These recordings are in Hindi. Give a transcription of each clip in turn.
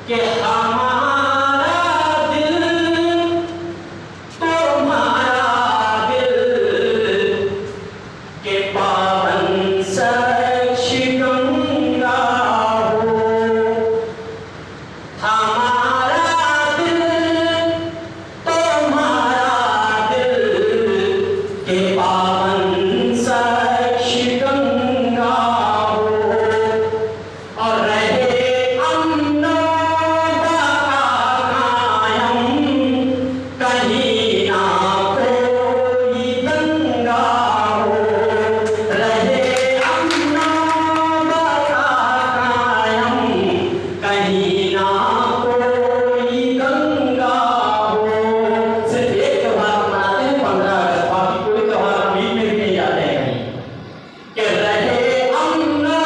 कि हमारा दिल तुम्हारा दिल के पावन शिकंगा हो। हमारा दिल तुम्हारा दिल के पावन शिकंगा हो। और रहे अमनो कायम कहीं ना कोई दंगा हो। रहे अमनो कायम कहीं ना कोई दंगा हो। सिर्फ एक त्योहार मनाते हैं 15 अगस्त, बाकी कोई त्योहार बीच में भी नहीं आते हैं कि रहे अमनो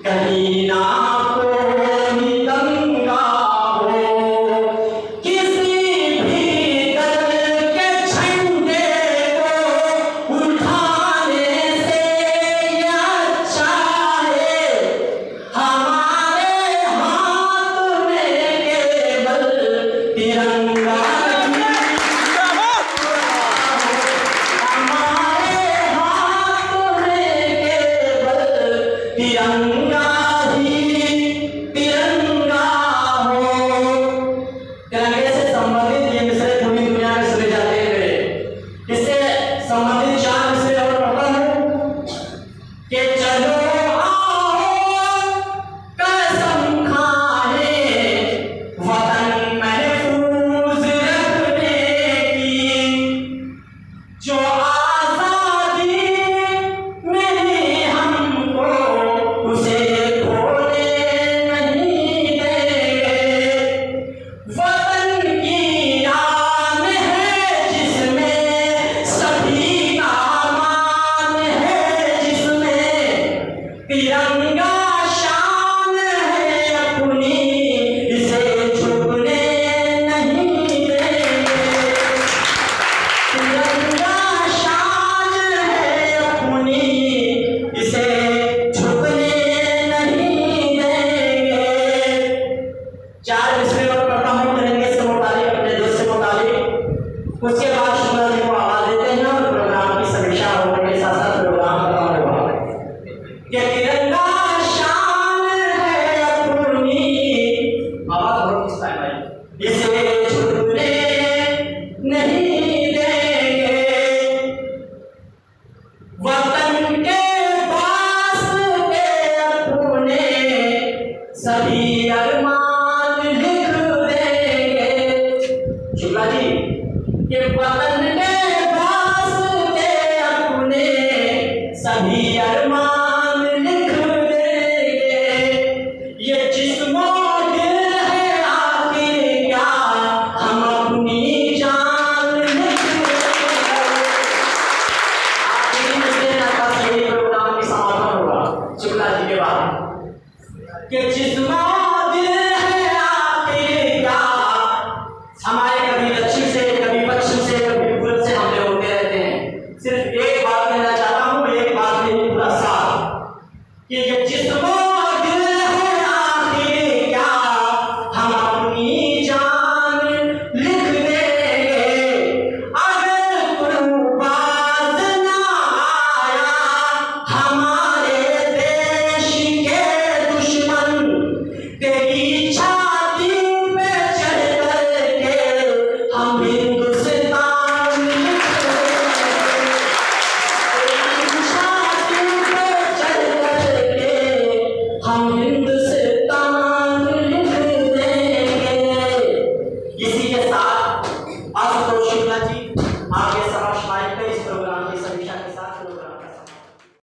कहीं ना कोई दंगा हो। किसी भी दल के झंडे को उठाने से अच्छा है हमारे हाथ में केवल तिरंगा ही। हमारे हाथ में केवल तिरंगा ही तिरंगा हो। तिरंगे से संबंधित ये मिसरे पूरी दुनिया में सुने जाते हैं। इससे संबंधित 4 मिसरे और पढ़ता हूं कि चलो आओ कसम खाए वतन महफूज रखने की। जो आजादी मिली हमको उसे खोने नहीं देंगे। वतन की आन है जिसमें सभी का मान है, जिसमें तिरंगा शान है अपनी इसे झुकने नहीं देंगे। तिरंगा शान है अपनी इसे झुकने नहीं देंगे। 4 मिसरे और पढ़ता हूं तिरंगे से मुतालिक, अपने देश से मुतालिक। उसके बाद शुक्ला जी को आवाज देते हैं और प्रोग्राम की समीक्षा होने के साथ साथ प्रोग्राम खत्म होगा कि तिरंगा शान है अपनी, आवाज बहुत किसका है भाई, इसे झुकने नहीं देंगे। वतन के वास्ते अपने सभी अरमान लिख देंगे। शुक्ला जी कि वतन के वास्ते अपने सभी अरमान लिख देंगे। ये जिस्मो दिल है आखिर क्या हम अपनी जान लिख देंगे। आखिरी मिसरे का यही प्रोग्राम की समापन होगा शुक्ला जी के बाद कि जिस्मो दिल है आखिर क्या। हमारे कभी दक्षिण से कभी पश्चिम से कभी पूर्व से हमले होते रहते हैं। सिर्फ एक बात कहना चाहता हूं, एक बात नहीं पूरा साथ, कि ये जिस्मो